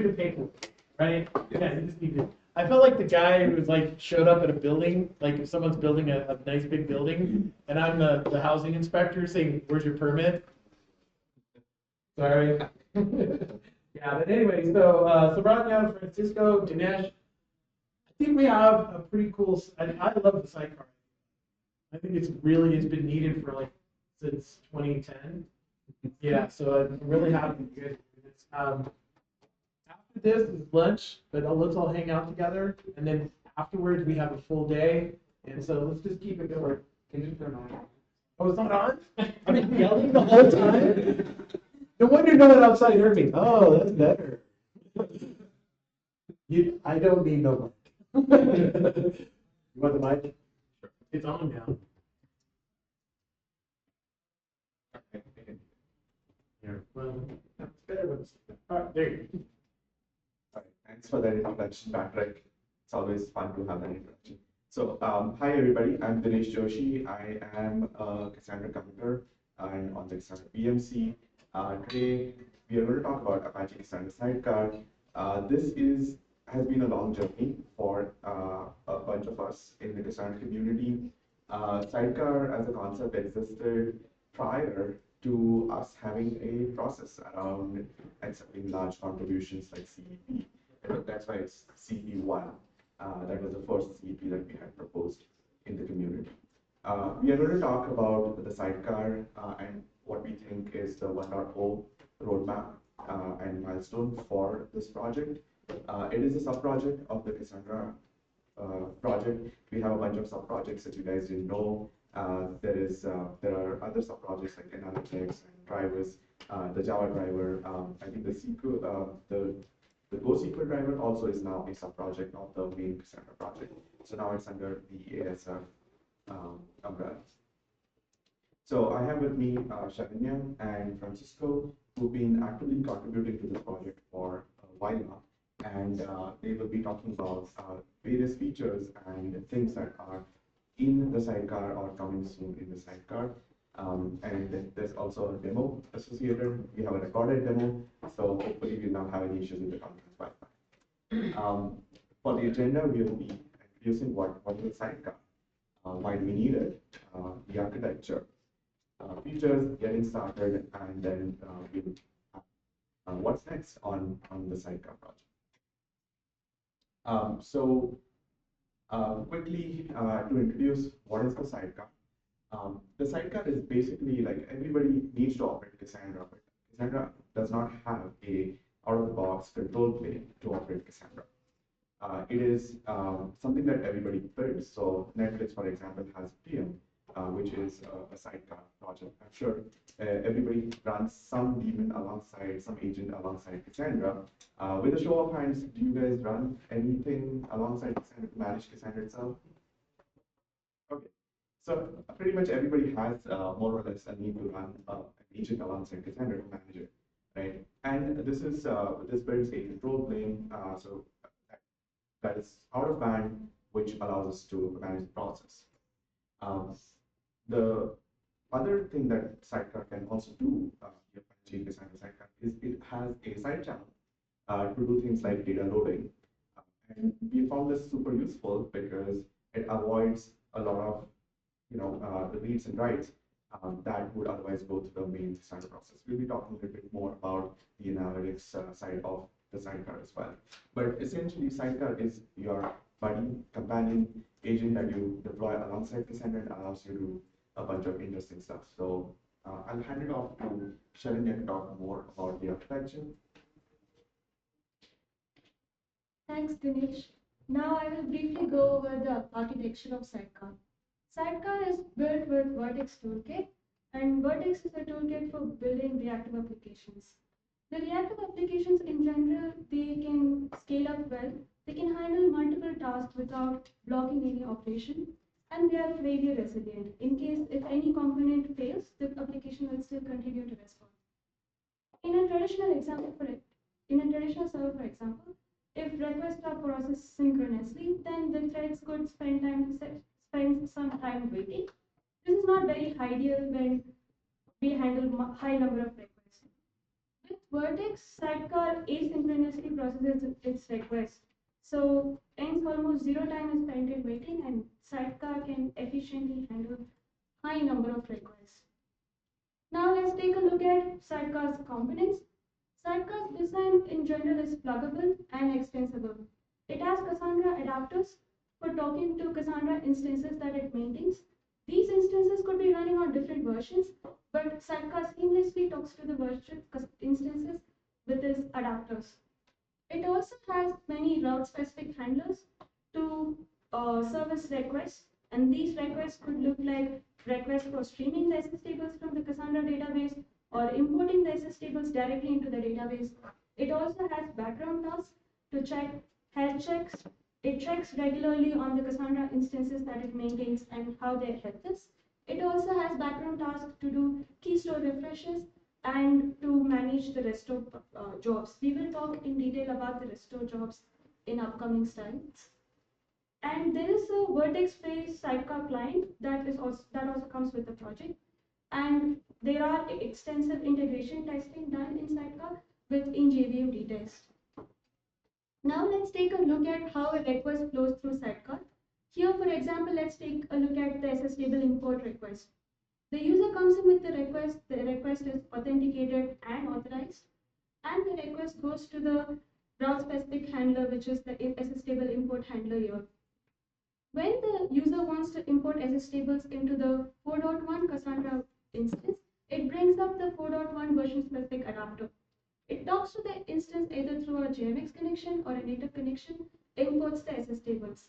you to pay for it, right? Yeah, you just need to. I felt like the guy who was like showed up at a building, like if someone's building a nice big building, and I'm the housing inspector saying, "Where's your permit?" Sorry. Yeah, but anyway, so Saranya, Francisco, Dinesh, I think we have a pretty cool. I love the sidecar. I think it's been needed for like since 2010. Yeah, so I'm really happy you guys do this. After this is lunch, but let's all hang out together, and then afterwards we have a full day, and so let's just keep it going. Can you turn on? Oh, it's not on? I've been yelling the whole time. No wonder no one outside heard me. Oh, that's better. I don't need no mic. You want the mic? Sure. It's on now. Here. Well, that's better when it's. All right, there you go. All right, thanks for that introduction, Patrick. It's always fun to have that introduction. So, hi everybody, I'm Dinesh Joshi. I am a Cassandra committer and on the Cassandra PMC. Today, we are going to talk about Apache Cassandra Sidecar. This has been a long journey for a bunch of us in the Cassandra community. Sidecar as a concept existed prior to us having a process around accepting large contributions like CEP. That's why it's CEP1. That was the first CEP that we had proposed in the community. We are going to talk about the sidecar and what we think is the 1.0 roadmap and milestone for this project. It is a sub-project of the Cassandra project. We have a bunch of sub-projects that you guys didn't know. There are other sub-projects like analytics and drivers, the Java driver. I think the GoSQL driver also is now a sub-project of the main Cassandra project. So now it's under the ASF umbrella. So I have with me Saranya and Francisco, who've been actively contributing to this project for a while now. And they will be talking about various features and things that are in the sidecar or coming soon in the sidecar. And there's also a demo associated. We have a recorded demo, so hopefully we'll not have any issues with the conference Wi-Fi. For the agenda, we will be introducing what is the sidecar, why do we need it, the architecture, features, getting started, and then we'll what's next on the sidecar project. Quickly to introduce what is the sidecar. The sidecar is basically like everybody needs to operate Cassandra, but Cassandra does not have a out-of-the-box control plane to operate Cassandra. It is something that everybody builds. So Netflix, for example, has PM, which is a sidecar project. I'm sure everybody runs some daemon alongside, some agent alongside Cassandra. With a show of hands, do you guys run anything alongside Cassandra to manage Cassandra itself? Okay, so pretty much everybody has more or less a need to run an agent alongside Cassandra to manage it, right? And this builds a control plane, so that is out of band, which allows us to manage the process. The other thing that Sidecar can also do, the Apache Cassandra Sidecar, is it has a side channel to do things like data loading. And we found this super useful because it avoids a lot of the reads and writes that would otherwise go through the main Cassandra process. We'll be talking a little bit more about the analytics side of the sidecar as well. But essentially, sidecar is your buddy, companion, agent that you deploy alongside Cassandra and allows you to do a bunch of interesting stuff. So I'll hand it off to Saranya to talk more about the architecture. Thanks, Dinesh. Now I will briefly go over the architecture of Sidecar. Sidecar is built with Vertex Toolkit, and Vertex is a toolkit for building reactive applications. The reactive applications in general, they can scale up well, they can handle multiple tasks without blocking any operation, and they are failure resilient. In case if any component fails, the application will still continue to respond. In a traditional server, for example, if requests are processed synchronously, then the threads could spend some time waiting. This is not very ideal when we handle high number of requests. With Vertex sidecar asynchronously processes its request. So ends almost zero time is spent in waiting, and sidecar can efficiently handle high number of requests. Now let's take a look at sidecar's components. Sidecar's design in general is pluggable and extensible. It has Cassandra adapters for talking to Cassandra instances that it maintains. These instances could be running on different versions, but Sidecar seamlessly talks to the virtual instances with its adapters. It also has many route-specific handlers to service requests, and these requests could look like requests for streaming the SS tables from the Cassandra database or importing the SS tables directly into the database. It also has background tasks to check health checks. It checks regularly on the Cassandra instances that it maintains and how their health is. It also has background tasks to do key store refreshes and to manage the restore jobs. We will talk in detail about the restore jobs in upcoming slides. And there is a Vertex-based sidecar client that also comes with the project. And there are extensive integration testing done in sidecar with in-JVM details. Now let's take a look at how a request flows through sidecar. Here, for example, let's take a look at the SS table import request. The user comes in with the request is authenticated and authorized, and the request goes to the route-specific handler, which is the SS table import handler here. When the user wants to import SS tables into the 4.1 Cassandra instance, it brings up the 4.1 version-specific adapter. It talks to the instance either through a JMX connection or a native connection, imports the SS tables.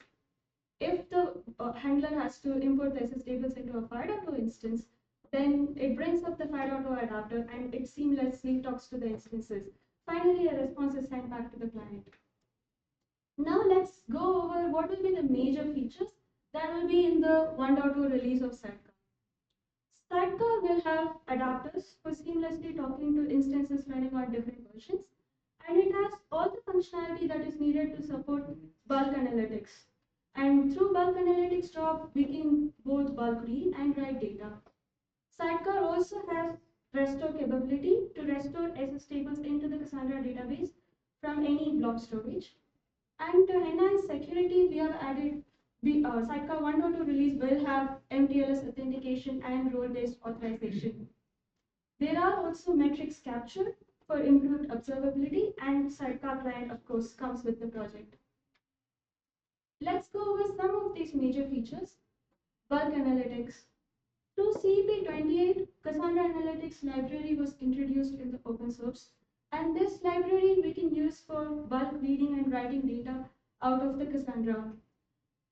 If the handler has to import the SS tables into a 5.0 instance, then it brings up the 5.0 adapter and it seamlessly talks to the instances. Finally, a response is sent back to the client. Now let's go over what will be the major features that will be in the 1.0 release of Sidecar. Sidecar will have adapters for seamlessly talking to instances running on different versions, and it has all the functionality that is needed to support bulk analytics. And through bulk analytics job, we can both bulk read and write data. Sidecar also has restore capability to restore SS tables into the Cassandra database from any blob storage. And to enhance security, we have added Sidecar 1.2 release will have MTLS authentication and role-based authorization. There are also metrics captured for improved observability, and Sidecar client, of course, comes with the project. Let's go over some of these major features. Bulk analytics. Through CEP28, Cassandra Analytics library was introduced in the open source, and this library we can use for bulk reading and writing data out of the Cassandra.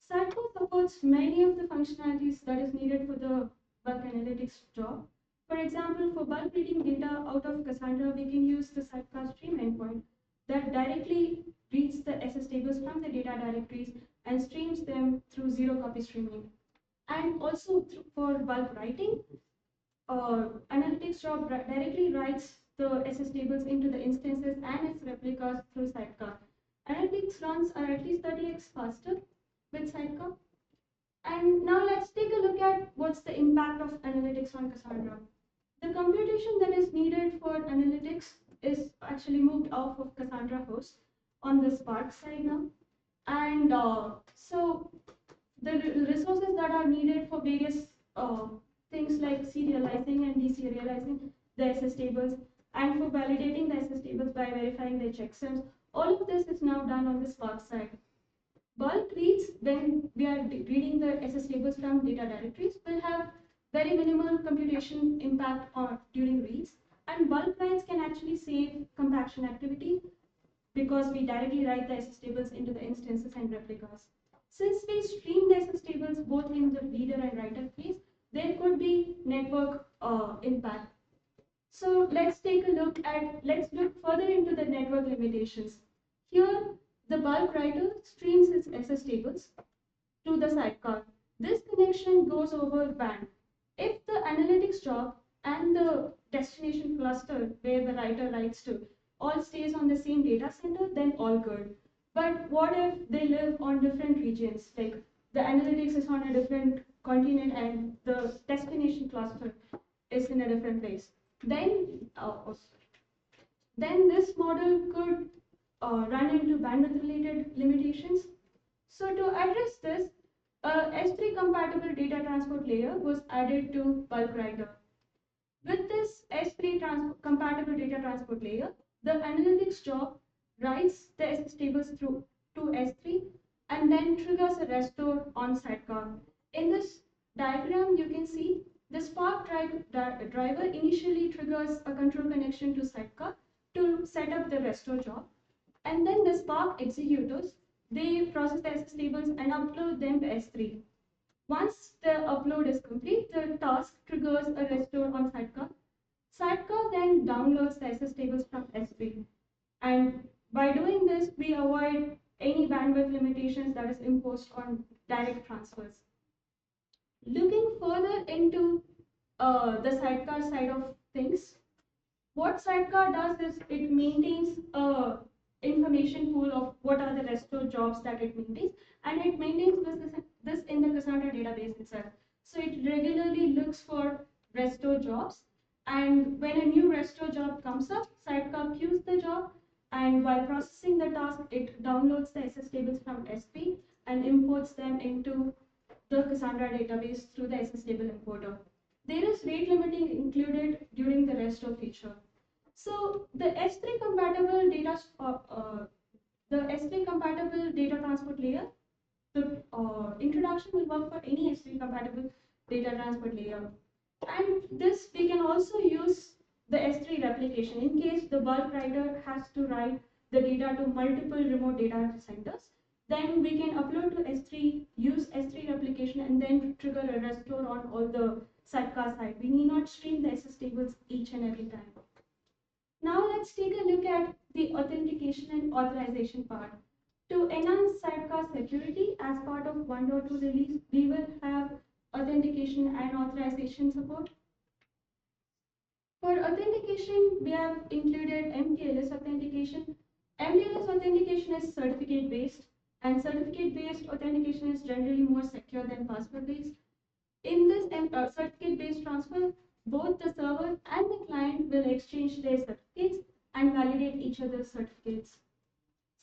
Sidecar supports many of the functionalities that is needed for the bulk analytics job. For example, for bulk reading data out of Cassandra, we can use the Sidecar stream endpoint that directly reads the SS tables from the data directories and streams them through zero-copy streaming. And also for bulk writing, analytics job directly writes the SS tables into the instances and its replicas through Sidecar. Analytics runs are at least 30x faster with Sidecar. And now let's take a look at what's the impact of analytics on Cassandra. The computation that is needed for analytics is actually moved off of Cassandra host on the Spark side now. And so the resources that are needed for various things like serializing and deserializing the SS tables and for validating the SS tables by verifying their checksums, all of this is now done on the Spark side. Bulk reads, when we are reading the SS tables from data directories, will have very minimal computation impact during reads, and bulk writes can actually save compaction activity because we directly write the SS tables into the instances and replicas. Since we stream the SS tables both in the reader and writer phase, there could be network impact. So let's look further into the network limitations. Here, the bulk writer streams its SS tables to the sidecar. This connection goes over WAN. If the analytics job and the destination cluster where the writer writes to all stays on the same data center, then all good. But what if they live on different regions? Like the analytics is on a different continent and the destination cluster is in a different place. Then, then this model could run into bandwidth related limitations. So to address this, a S3 compatible data transport layer was added to bulk writer. With this S3 compatible data transport layer, the analytics job writes the SS tables through to S3 and then triggers a restore on sidecar. In this diagram, you can see the Spark driver initially triggers a control connection to sidecar to set up the restore job. And then the Spark executors, they process the SS tables and upload them to S3. Once the upload is complete, the task triggers a restore on Sidecar. Sidecar then downloads the SS tables from S3. And by doing this, we avoid any bandwidth limitations that is imposed on direct transfers. Looking further into the Sidecar side of things, what Sidecar does is it maintains a information pool of what are the restore jobs that it maintains, and it maintains this in the Cassandra database itself. So it regularly looks for restore jobs, and when a new restore job comes up, Sidecar queues the job, and while processing the task, it downloads the SS tables from S3 and imports them into the Cassandra database through the SS table importer. There is rate limiting included during the restore feature. So the S3 compatible data transport layer, the introduction will work for any S3 compatible data transport layer. And this we can also use the S3 replication in case the bulk writer has to write the data to multiple remote data centers. Then we can upload to S3, use S3 replication, and then trigger a restore on all the sidecar side. We need not stream the SS tables each and every time. Now let's take a look at the authentication and authorization part. To enhance sidecar security as part of 1.2 release, we will have authentication and authorization support. For authentication, we have included MTLS authentication. MTLS authentication is certificate based, and certificate based authentication is generally more secure than password based. In this certificate based transfer, both the server and the client will exchange their certificates and validate each other's certificates.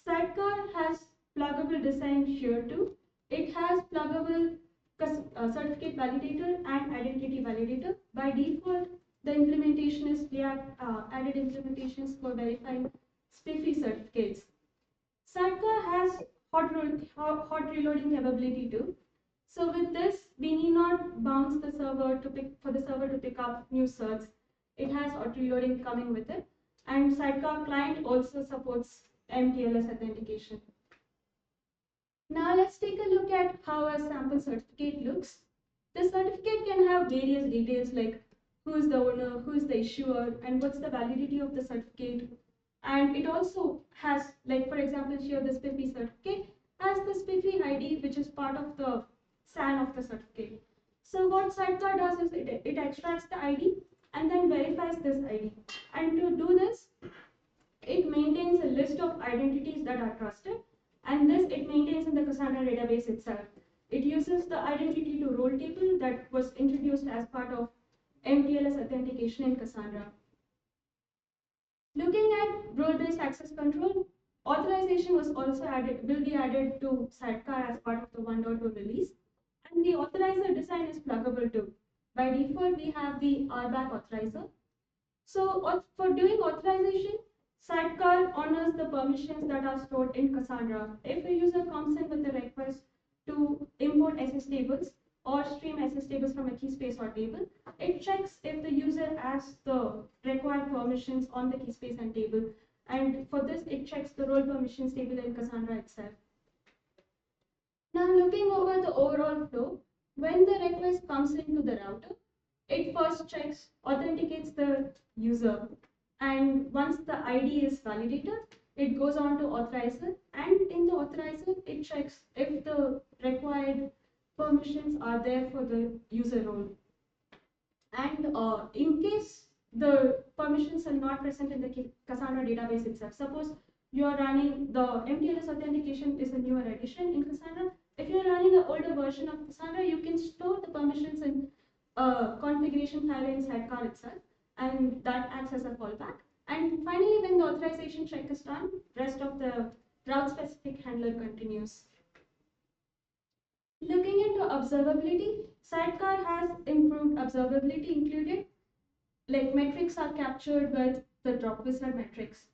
Sidecar has pluggable design here too. It has pluggable certificate validator and identity validator. By default, the implementation is we have added implementations for verifying SPIFFE certificates. Sidecar has hot reloading capability too. So with this, we need not bounce the server for the server to pick up new certs. It has auto reloading coming with it, and Sidecar client also supports MTLS authentication. Now let's take a look at how a sample certificate looks. The certificate can have various details like who is the owner, who is the issuer, and what's the validity of the certificate. And it also has, like for example, here the SPIFFE certificate has the SPIFFE ID, which is part of the SAN of the certificate. So what Sidecar does is it extracts the ID and then verifies this ID. And to do this, it maintains a list of identities that are trusted, and this it maintains in the Cassandra database itself. It uses the identity to role table that was introduced as part of MTLS authentication in Cassandra. Looking at role-based access control, authorization was also will be added to Sidecar as part of the 1.2 release. And the authorizer design is pluggable too. By default, we have the RBAC authorizer. So for doing authorization, Sidecar honors the permissions that are stored in Cassandra. If a user comes in with a request to import SS tables or stream SS tables from a key space or table, it checks if the user has the required permissions on the key space and table. And for this, it checks the role permissions table in Cassandra itself. Now looking over the overall flow, when the request comes into the router, it first checks, authenticates the user, and once the ID is validated, it goes on to authorizer, and in the authorizer, it checks if the required permissions are there for the user role. And in case the permissions are not present in the Cassandra database itself, suppose you are running the MTLS authentication is a newer edition in Cassandra. If you're running an older version of Cassandra, you can store the permissions in a configuration file in Sidecar itself, and that acts as a fallback. And finally, when the authorization check is done, rest of the route-specific handler continues. Looking into observability, Sidecar has improved observability included, like metrics are captured with the drop wizard metrics.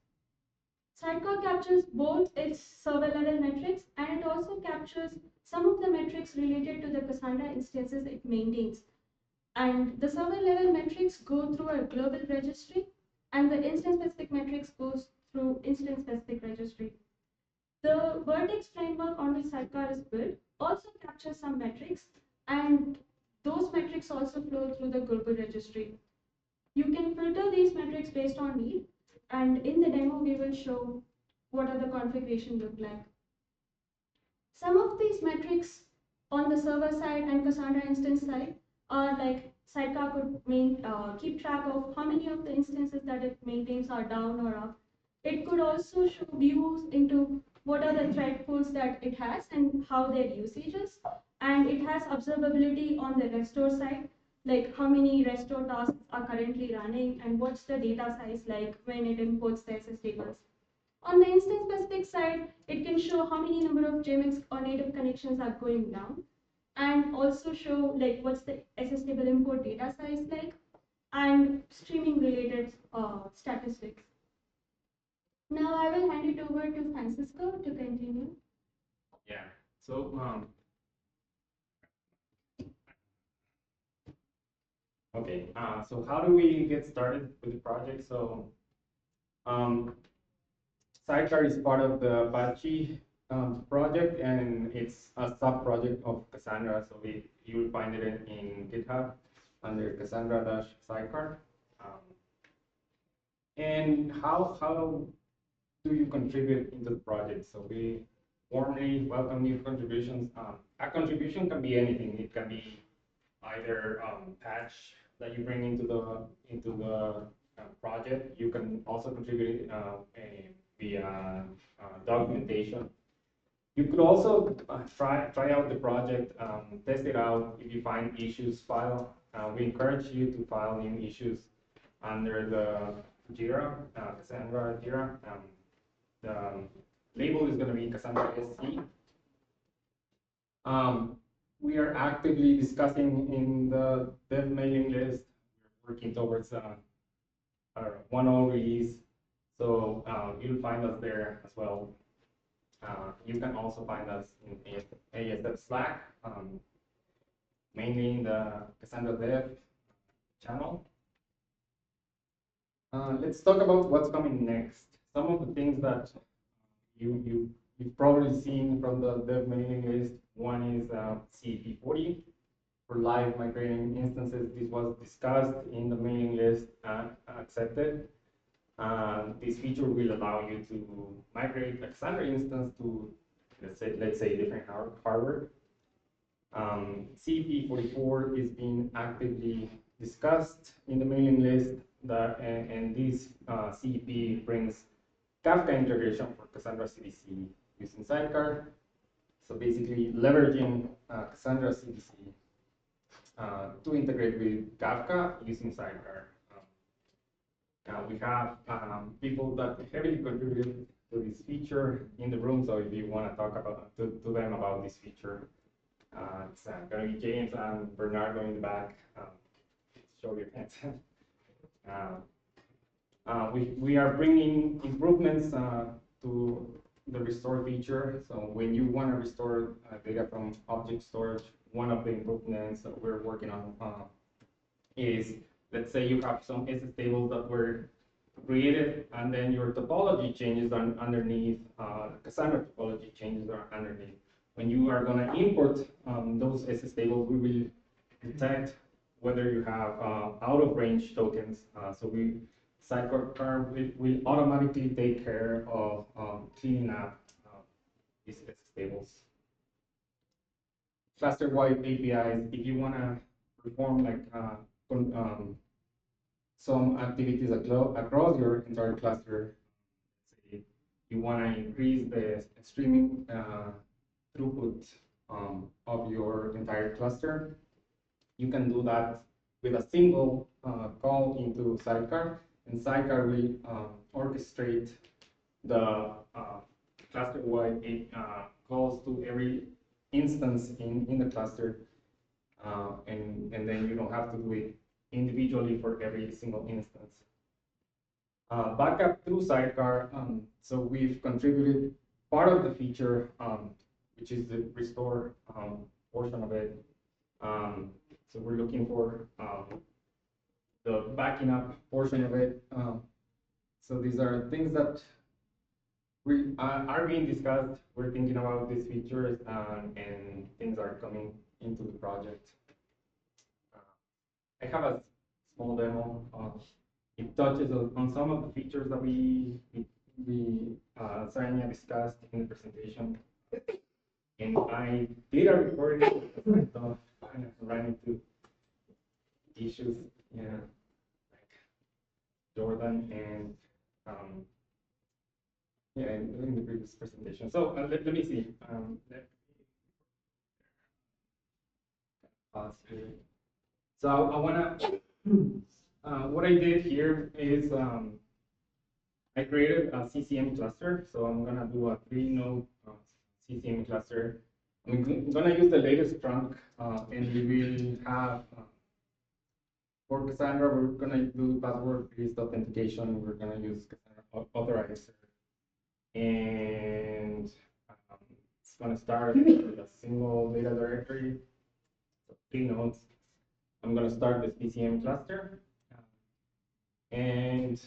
Sidecar captures both its server level metrics and it also captures some of the metrics related to the Cassandra instances it maintains. And the server level metrics go through a global registry and the instance specific metrics goes through instance specific registry. The Vertex framework on which Sidecar is built also captures some metrics and those metrics also flow through the global registry. You can filter these metrics based on need, and in the demo we will show what are the configuration look like. Some of these metrics on the server side and Cassandra instance side are like Sidecar could keep track of how many of the instances that it maintains are down or up. It could also show views into what are the thread pools that it has and how their usage is. And it has observability on the restore side, like how many restore tasks are currently running and what's the data size like when it imports the SS tables. On the instance specific side, it can show how many number of JMX or native connections are going down and also show like what's the SS table import data size like and streaming related statistics. Now I will hand it over to Francisco to continue. Yeah. So okay. So how do we get started with the project? So Sidecar is part of the Apache project, and it's a sub-project of Cassandra. So you will find it in GitHub under Cassandra-Sidecar. And how do you contribute into the project? So we warmly welcome new contributions. A contribution can be anything. It can be either patch that you bring into the project. You can also contribute via documentation. You could also try out the project, test it out. If you find issues, file. We encourage you to file new issues under the Jira, Cassandra Jira. The label is going to be Cassandra SC. We are actively discussing in the dev mailing list. We're working towards a 1.0 release, so you'll find us there as well. You can also find us in ASF Slack, mainly in the Cassandra Dev channel. Let's talk about what's coming next. Some of the things that you've probably seen from the dev mailing list. One is CEP 40 for live migrating instances. This was discussed in the mailing list and accepted. This feature will allow you to migrate a Cassandra instance to, let's say different hardware. CEP 44 is being actively discussed in the mailing list, and this CEP brings Kafka integration for Cassandra CDC using Sidecar. So basically leveraging Cassandra CDC to integrate with Kafka using Sidecar. We have people that heavily contributed to this feature in the room, so if you want to talk to them about this feature, it's going to be James and Bernardo in the back. Show your hands. We are bringing improvements to the restore feature. So when you want to restore data from object storage, one of the improvements that we're working on is, let's say you have some SS tables that were created and then your topology changes underneath, Cassandra topology changes are underneath. When you are going to import those SS tables, we will detect whether you have out of range tokens. So Sidecar will automatically take care of cleaning up these SS tables. Cluster-wide APIs, if you want to perform like some activities across your entire cluster, say you want to increase the streaming throughput of your entire cluster, you can do that with a single call into Sidecar. In Sidecar, we orchestrate the cluster-wide calls to every instance in the cluster, and then you don't have to do it individually for every single instance. Backup through Sidecar, so we've contributed part of the feature, which is the restore portion of it. So we're looking for the backing up portion of it. So these are things that are being discussed. We're thinking about these features, and things are coming into the project. I have a small demo. It touches on some of the features that we Saranya discussed in the presentation. And I did a recording because I thought I ran into issues, yeah, like Jordan and yeah, in the previous presentation. So let me see. Pause here. So I wanna. What I did here is I created a CCM cluster. So I'm gonna do a 3-node CCM cluster. I'm gonna use the latest trunk, and we will have for Cassandra, we're gonna do password-based authentication. We're gonna use Cassandra authorizer, and it's gonna start with a single data directory, so 3 nodes. I'm gonna start the CCM cluster, and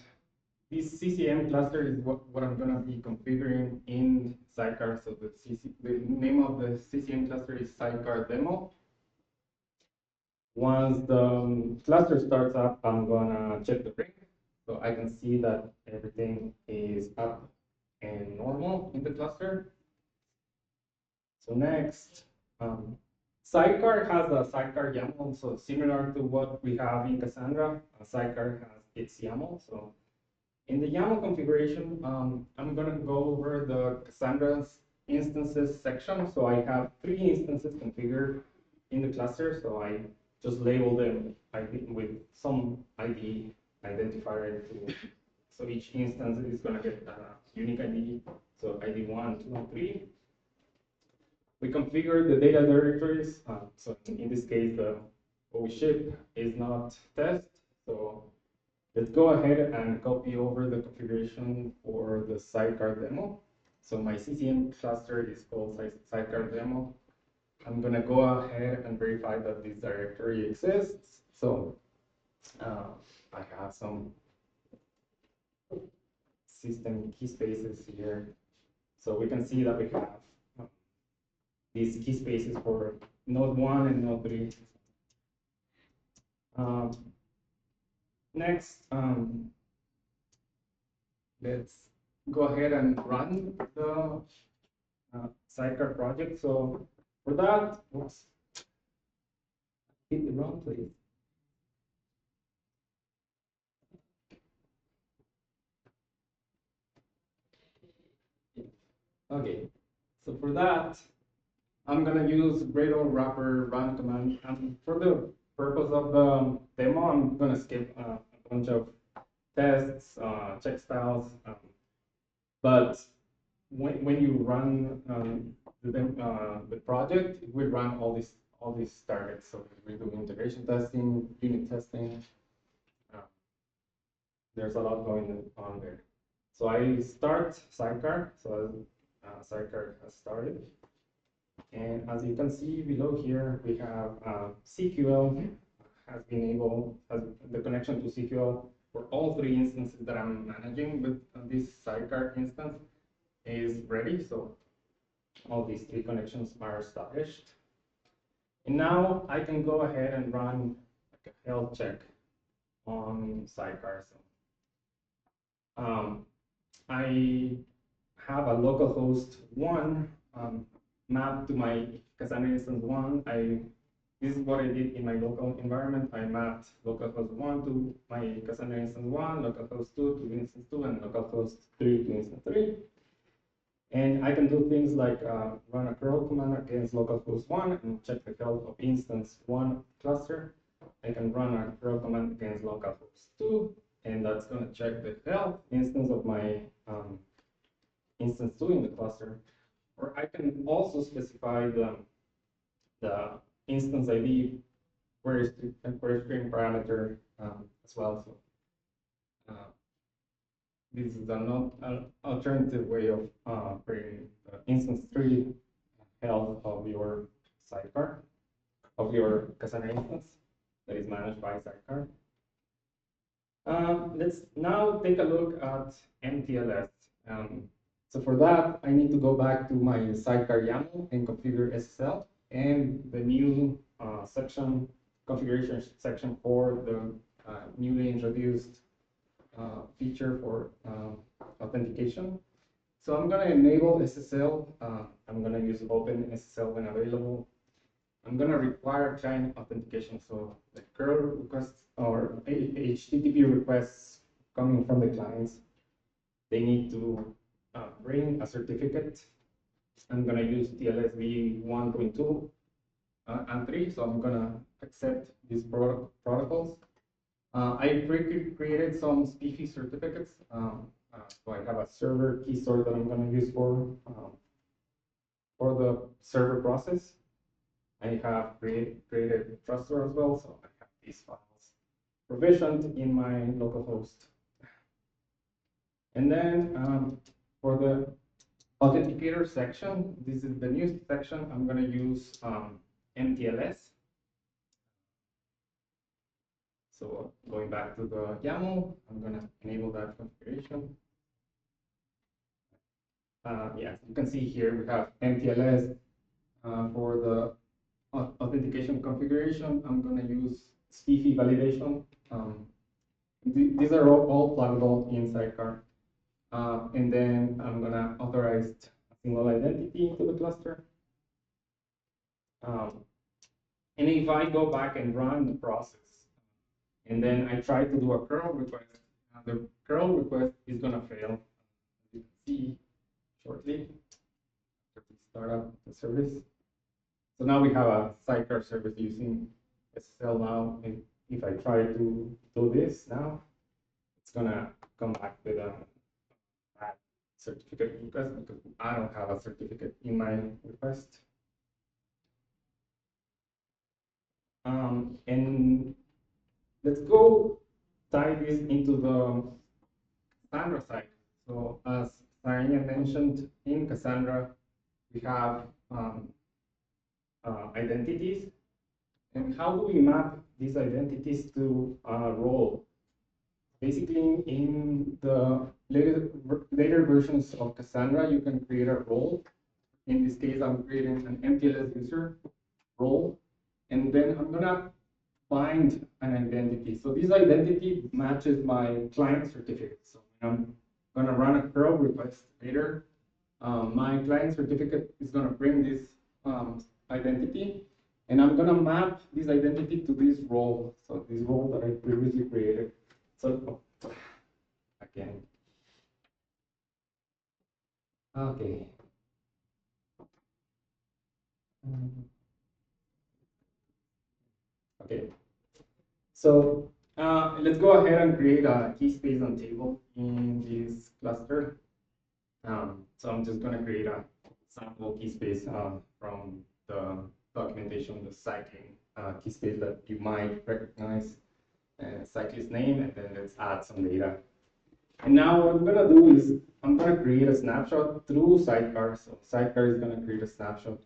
this CCM cluster is what I'm gonna be configuring in Sidecar. So the name of the CCM cluster is Sidecar demo. Once the cluster starts up, I'm gonna check the ring, so I can see that everything is up and normal in the cluster. So next, Sidecar has a Sidecar YAML, so similar to what we have in Cassandra. Sidecar has its YAML. So in the YAML configuration, I'm gonna go over the Cassandra's instances section. So I have 3 instances configured in the cluster. So I just label them with some ID identifier. So each instance is going to get a unique ID. So ID 1, 2, and 3. We configure the data directories. So in this case, the what we ship is not test. So let's go ahead and copy over the configuration for the Sidecar demo. So my CCM cluster is called Sidecar demo. I'm gonna go ahead and verify that this directory exists. So I have some system key spaces here. So we can see that we have these key spaces for node 1 and node 3. Next, let's go ahead and run the Sidecar project. So for that, oops, hit the wrong place. Okay, so for that, I'm gonna use Guerrero wrapper run command. And for the purpose of the demo, I'm gonna skip a bunch of tests, check styles. But when you run the project, we run all these targets. So we do integration testing, unit testing. There's a lot going on there. So I start Sidecar. So Sidecar has started. And as you can see below here, we have CQL has the connection to CQL for all 3 instances that I'm managing with this Sidecar instance is ready. So all these 3 connections are established. And now I can go ahead and run like a health check on Sidecar. So I have a localhost 1 mapped to my Cassandra instance 1. This is what I did in my local environment. I mapped localhost 1 to my Cassandra instance 1, localhost 2 to instance 2, and localhost 3 to instance 3. And I can do things like run a curl command against localhost 1 and check the health of instance 1 cluster. I can run a curl command against localhost 2 and that's going to check the health instance of my instance 2 in the cluster. Or I can also specify the instance ID query string parameter as well. So this is an alternative way of creating the instance 3 health of your sidecar, of your Cassandra instance that is managed by Sidecar. Let's now take a look at MTLS. So for that, I need to go back to my Sidecar YAML and configure SSL and the new section, configuration section for the newly introduced feature for authentication. So I'm going to enable SSL. I'm going to use OpenSSL when available. I'm going to require client authentication. So the curl requests or HTTP requests coming from the clients, they need to bring a certificate. I'm going to use TLSV 1.2 and 3. So I'm going to accept these protocols. I created some SPIFFE certificates. So I have a server key store that I'm going to use for the server process. I have created Trustor as well, so I have these files provisioned in my localhost. And then for the authenticator section, this is the new section. I'm going to use MTLS. So going back to the YAML, I'm going to enable that configuration. Yes, you can see here we have MTLS for the authentication configuration. I'm going to use SPIFFE validation. These are all pluggable in Sidecar. And then I'm going to authorize a single identity to the cluster. And if I go back and run the process, and then I try to do a curl request, the curl request is going to fail. As you can see shortly after we start up the service. So now we have a Sidecar service using SSL now. And if I try to do this now, it's going to come back with a bad certificate request because I don't have a certificate in my request. And let's go tie this into the Cassandra side. So as Saranya mentioned, in Cassandra, we have identities. And how do we map these identities to a role? Basically, in the later versions of Cassandra, you can create a role. In this case, I'm creating an MTLS user role. And then I'm going to bind an identity. So this identity matches my client certificate. So when I'm going to run a curl request later, my client certificate is going to bring this identity, and I'm going to map this identity to this role. So this role that I previously created. So again, okay. Okay. So let's go ahead and create a key space on table in this cluster. So I'm just going to create a sample key space from the documentation, the cycling key space that you might recognize, cyclist name, and then let's add some data. And now what I'm going to do is I'm going to create a snapshot through Sidecar. So Sidecar is going to create a snapshot.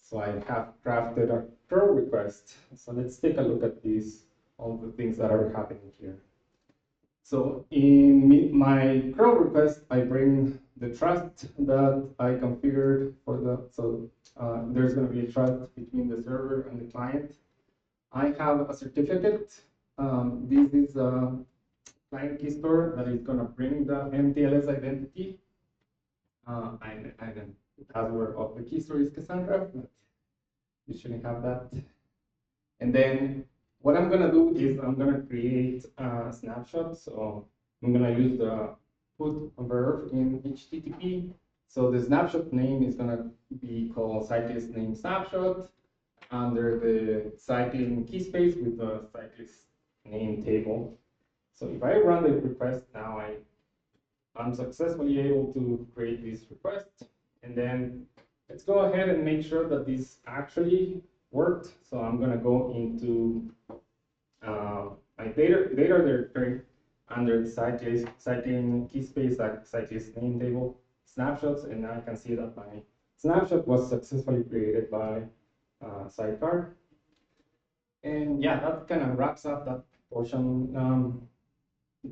So I have crafted a curl request. So let's take a look at these, all the things that are happening here. So in my curl request, I bring the trust that I configured for so there's going to be a trust between the server and the client. I have a certificate. This is a client key store that is going to bring the MTLS identity. And the password of the key store is Cassandra, but you shouldn't have that. And then what I'm going to do is I'm going to create a snapshot. So I'm going to use the put verb in HTTP. So the snapshot name is going to be called cyclist name snapshot under the cycling key space with the cyclist name table. So if I run the request now, I'm successfully able to create this request, and then let's go ahead and make sure that this actually worked. So I'm gonna go into my data directory under the cycling key space cyclist name table snapshots, and now I can see that my snapshot was successfully created by Sidecar. And yeah, that kind of wraps up that portion.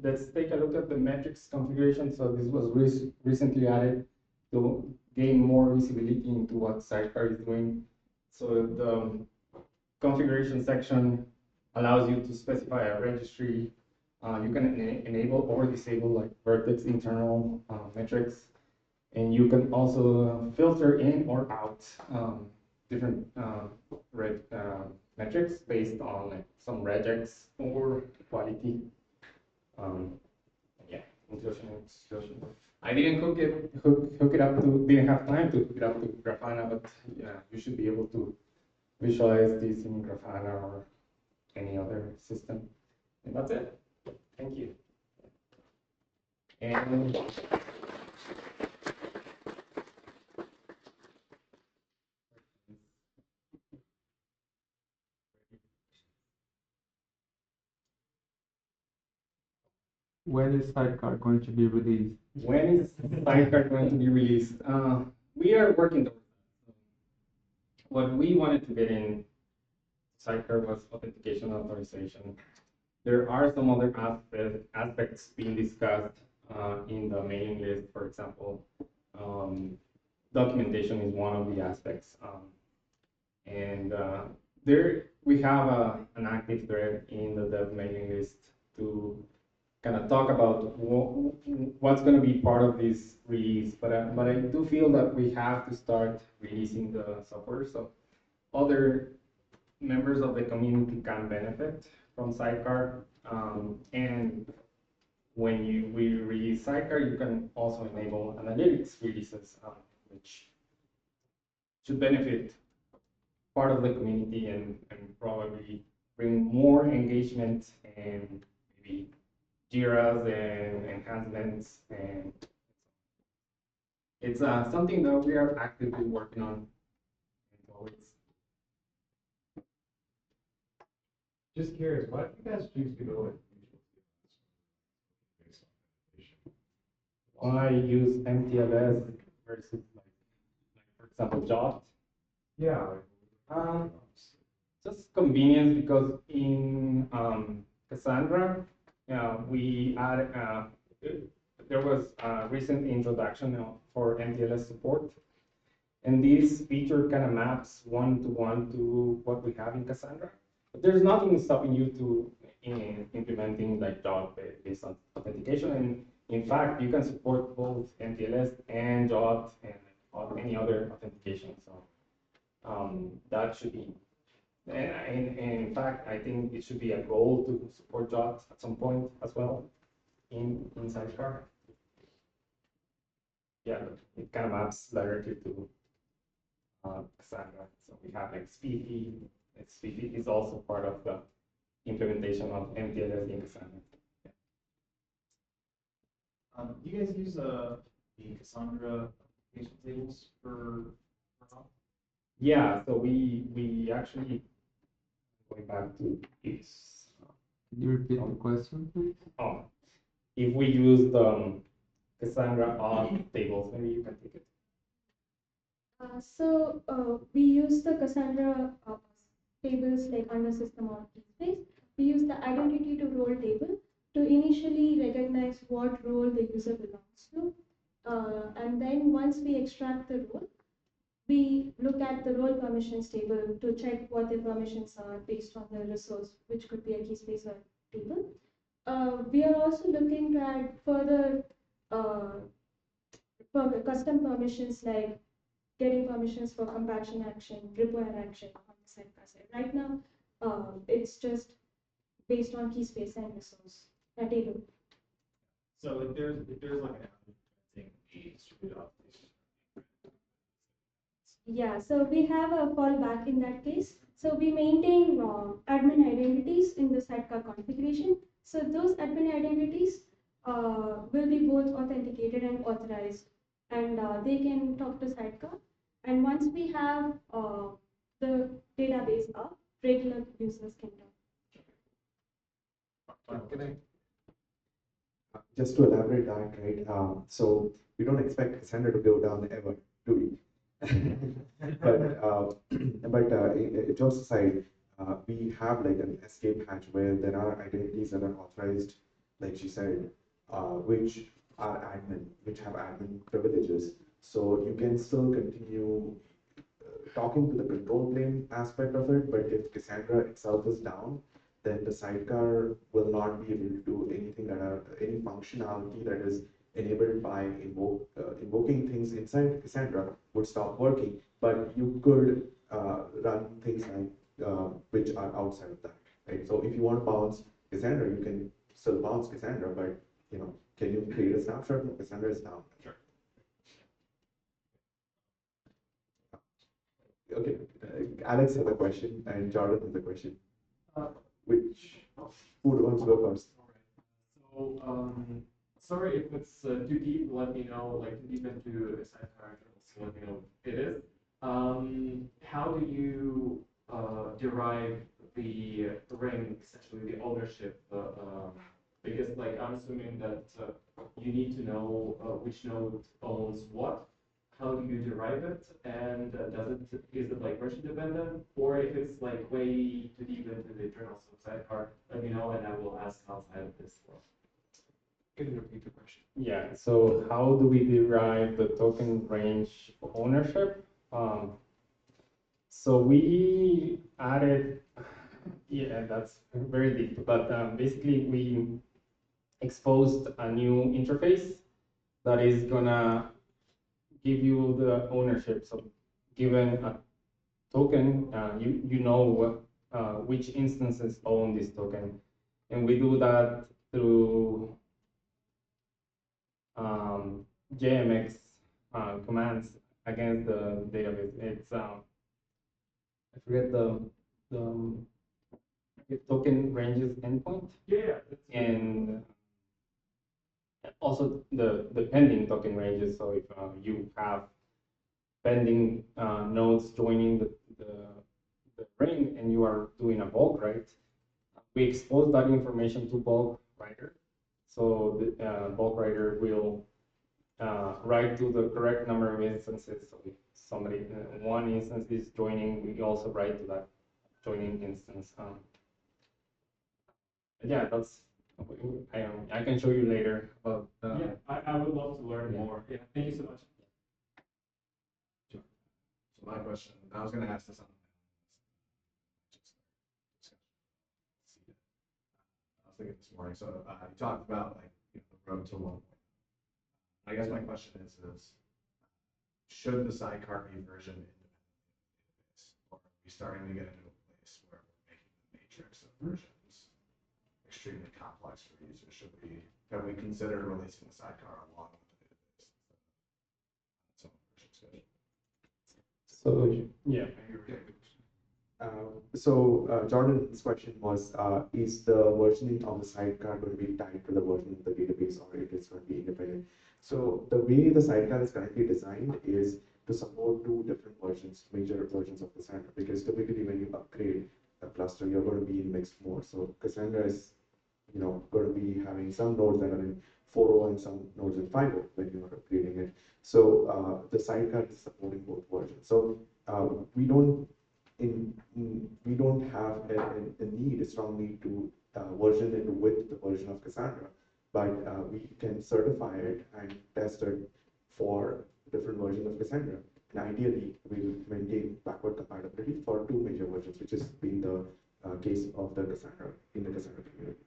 Let's take a look at the metrics configuration. So this was recently added to gain more visibility into what Sidecar is doing. So the configuration section allows you to specify a registry. You can enable or disable like Vertex internal metrics, and you can also filter in or out different metrics based on like some regex or quality. Yeah, inclusion. I didn't hook it up to, didn't have time to hook it up to Grafana, but yeah, you should be able to visualize this in Grafana or any other system. And that's it. Thank you. And when is Sidecar going to be released? when is Sidecar going to be released? We are working towards that. What we wanted to get in Sidecar was authentication authorization. There are some other aspects being discussed in the mailing list. For example, documentation is one of the aspects. And there we have an active thread in the dev mailing list to kind of talk about what's going to be part of this release. But I do feel that we have to start releasing the software so other members of the community can benefit from Sidecar. And when we release Sidecar, you can also enable analytics releases, which should benefit part of the community and probably bring more engagement and maybe JIRAs and enhancements. And it's something that we are actively working on. Just curious, why do you guys choose to go with based on Why use MTLS versus like for example, JOT? Yeah. Just convenience, because in Cassandra, we added, there was a recent introduction for MTLS support. And this feature kind of maps one-to-one to what we have in Cassandra. But there's nothing stopping you to implementing like JOT based on authentication. And in fact, you can support both MTLS and JOT and any other authentication. So that should be, and in fact, I think it should be a goal to support JOT at some point as well in Sidecar. Yeah, it kind of maps directly to Cassandra. So we have like SPIFFY. SPIFFY is also part of the implementation of MTLS in Cassandra. Do you guys use the Cassandra application tables for help? Yeah, so we actually, going back to this. Can you repeat the question, please? Oh, if we use the Cassandra auth tables, maybe you can take it. We use the Cassandra tables like under system or keyspace. We use the identity to role table to initially recognize what role the user belongs to. And then once we extract the role, we look at the role permissions table to check what the permissions are based on the resource, which could be a keyspace or table. We are also looking to add further custom permissions like getting permissions for compaction action, repair action on the Sidecar side. Right now, it's just based on keyspace and resource table. So if there's like an thing a distributed application. Yeah, so we have a fallback in that case. So we maintain admin identities in the Sidecar configuration, So those admin identities will be both authenticated and authorized, and they can talk to Sidecar. And once we have the database up, regular users can talk. Just to elaborate that, right? So we don't expect Cassandra to go down ever, do we? But jokes aside, we have like an escape hatch where there are identities that are authorized, like she said, which are admin, which have admin privileges. So you can still continue talking to the control plane aspect of it, but if Cassandra itself is down, then the sidecar will not be able to do anything that are any functionality that is enabled by invoking things inside Cassandra would stop working. But you could run things like which are outside of that, right? So if you want to bounce Cassandra, you can still bounce Cassandra, but can you create a snapshot? No, Cassandra is down. Sure. Okay, Alex has a question and Jordan has a question. Who wants to go first? So, sorry if it's too deep, let me know, like too deep into a sidecar, so let me know if it is. How do you derive the ring, essentially the ownership? Because like I'm assuming that you need to know which node owns what. How do you derive it, and is it like version dependent, or if it's like way too deep into the internals of sidecar, let me know and I will ask outside of this. Can you repeat the question? Yeah, so how do we derive the token range ownership? So we added, yeah, that's very deep, but basically we exposed a new interface that is gonna give you the ownership. So given a token, you know what, which instances own this token. And we do that through JMX commands against the database. It's I forget the token ranges endpoint. Yeah. And also the pending token ranges. So if you have pending nodes joining the ring and you are doing a bulk write, we expose that information to bulk writer. So the bulk writer will write to the correct number of instances. So if somebody, one instance is joining, we also write to that joining instance. Yeah, that's, I can show you later. But yeah, I would love to learn more. Yeah, thank you so much. Sure. So my question, I was going to ask this on. I was thinking this morning. So you talked about like the road to 1.0. I guess my question is should the sidecar be version independent of the database, or are we starting to get into a place where we're making the matrix of versions extremely complex for users? Have we considered releasing the sidecar along with the database? Its own version schedule. so yeah. Jordan's question was, is the versioning of the sidecar going to be tied to the version of the database, or it is going to be independent? So the way the sidecar is currently designed is to support two different versions, major versions of Cassandra, because typically when you upgrade a cluster, you're going to be in mixed mode. So Cassandra is, going to be having some nodes that are in 4.0 and some nodes in 5.0 when you are upgrading it. So the sidecar is supporting both versions. So we don't have a strong need to version it with the version of Cassandra, but we can certify it and test it for different versions of Cassandra. And ideally, we will maintain backward compatibility for two major versions, which has been the case of the Cassandra in the Cassandra community.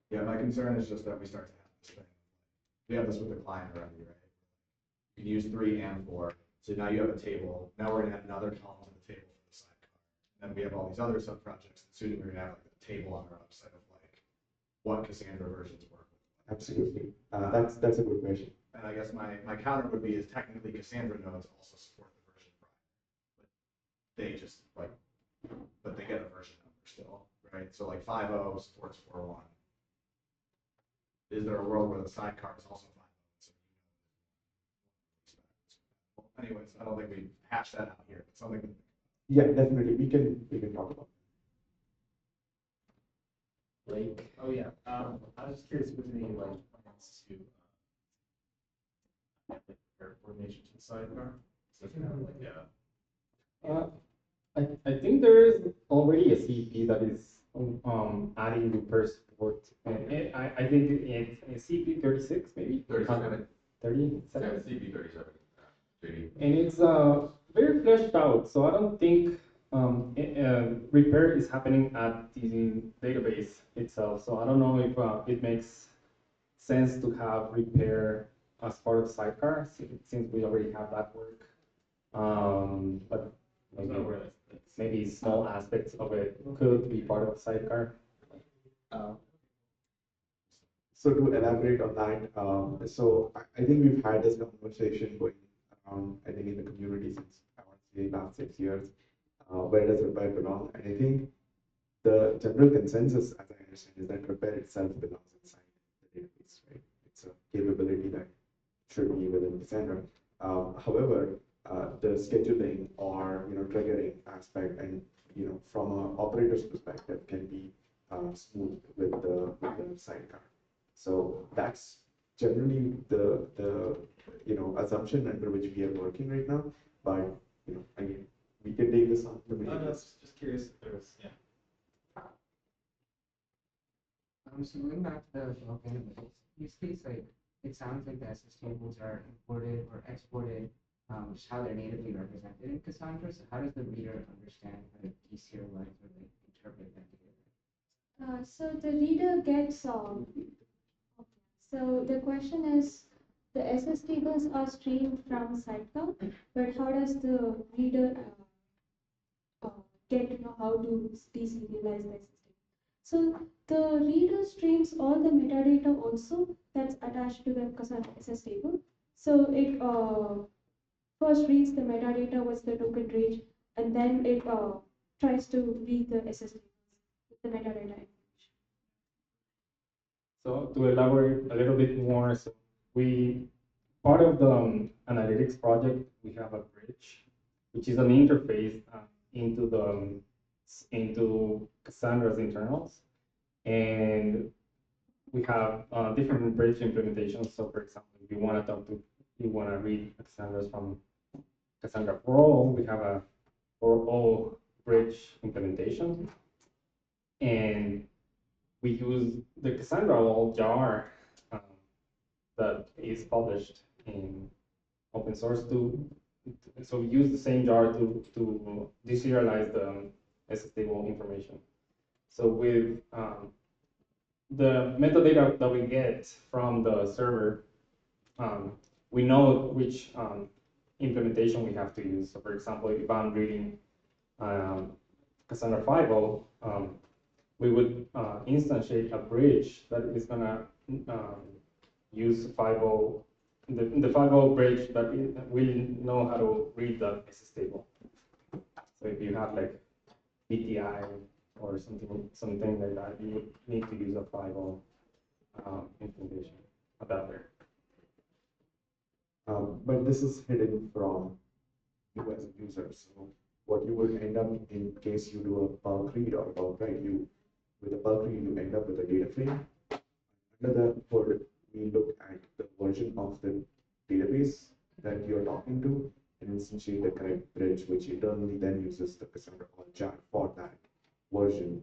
Yeah, my concern is just that we start to have this thing. We have this with the client already, right? You can use 3 and 4. So now you have a table. Now we're going to add another column to the table for the sidecar. And then we have all these other sub projects. And soon we're going to have like a table on our website of like what Cassandra versions work with. Absolutely. That's a good question. And I guess my counter would be is technically Cassandra nodes also support the version prior. But they just but they get a version number still, right? right? So like 5.0 supports 4.1. Is there a world where the sidecar is also 5.0? So anyways, I don't think we hashed that out here, but something. Yeah, definitely. We can talk about Like, oh yeah, I was just curious if there's any like plans to like their coordination to the sidecar. So you know, like I think there is already a CP that is adding repair support, and I think it's CP 36 maybe 37. 37, CB 37. JD. and it's very fleshed out. So I don't think repair is happening at the database itself. So I don't know if it makes sense to have repair as part of sidecar since we already have that work. But maybe, no, really. maybe small aspects of it could be part of sidecar. So to elaborate on that, so I think we've had this conversation going around, I think in the community since I want to say last 6 years. Where does repair belong? And I think the general consensus, as I understand, is that repair itself belongs inside the database, right? It's a capability that should be within Cassandra. However, the scheduling or triggering aspect, and from an operator's perspective, can be smooth with the sidecar. So that's generally the assumption under which we are working right now. But again, we can take this on to No, make no, this. just curious if there was, yeah. So going back to the local use case, like it sounds like the SS tables are imported or exported, just how they're natively represented in Cassandra. So how does the reader understand how to deserialize or like interpret that data? So the reader gets, so the question is, the SS tables are streamed from sidecar, but how does the reader get to know how to deserialize the SS table? So the reader streams all the metadata also that's attached to the Cassandra SS table. So it first reads the metadata, what's the token range, and then it tries to read the SS tables with the metadata information. So to elaborate a little bit more, so part of the analytics project, we have a bridge, which is an interface into Cassandra's internals, and we have different bridge implementations. So for example, if you want to read Cassandra's from Cassandra for all, we have a for all bridge implementation, and we use the Cassandra all jar that is published in open source so we use the same jar to deserialize the SS table information. So with the metadata that we get from the server, we know which implementation we have to use. So for example, if I'm reading Cassandra 5.0, we would instantiate a bridge that is gonna use 5.0, the 5.0 bridge that will know how to read the SS table. So if you have like BTI or something like that, you would need to use a 5.0 implementation adapter. But this is hidden from you as a user. So what you would end up in case you do a bulk read or bulk write, with a bulk read, you end up with a data frame. Under the hood, we look at the version of the database that you're talking to and instantiate the correct bridge, which internally then uses the Cassandra call jar for that version.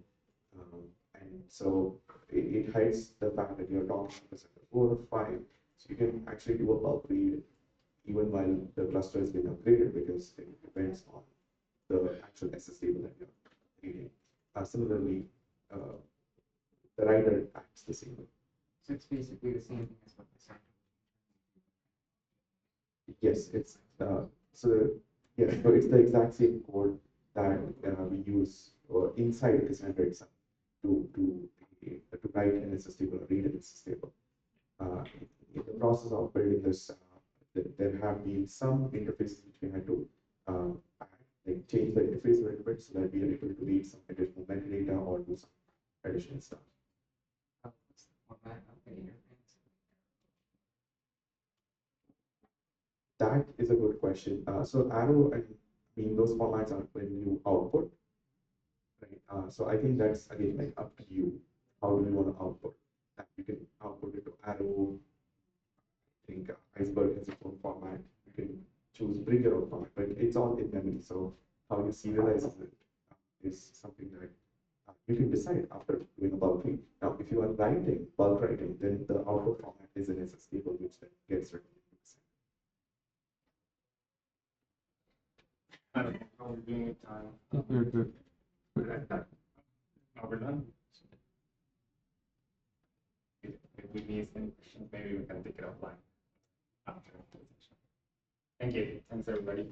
And so it hides the fact that you're talking to Cassandra 4 or 5. So you can actually do a bulk read even while the cluster is being upgraded, because it depends on the actual SS table that you're reading. Similarly, the writer acts the same way. So it's basically the same thing as what Cassandra. Yes, it's so yes, so it's the exact same code that we use inside Cassandra itself to write an SS table or read an SS table. In the process of building this, there have been some interfaces which we had to change the interface a little bit so that we are able to read some additional metadata or do some additional stuff. What's the format of the interface? That is a good question. So arrow, I mean, those formats are when you output, right? So I think that's again like up to you. How do you want to output? That you can output it to arrow. I think iceberg has its own format. You can choose bring your own format, but it's all in memory. So how you serialize it is something that you can decide after doing a bulk read. Now, if you are writing bulk writing, then the output format is an SS table, which then gets written. I don't know how we're doing with time. We're good. Are we done? If we miss any questions, maybe we can take it offline after the session. Thank you. Thanks, everybody.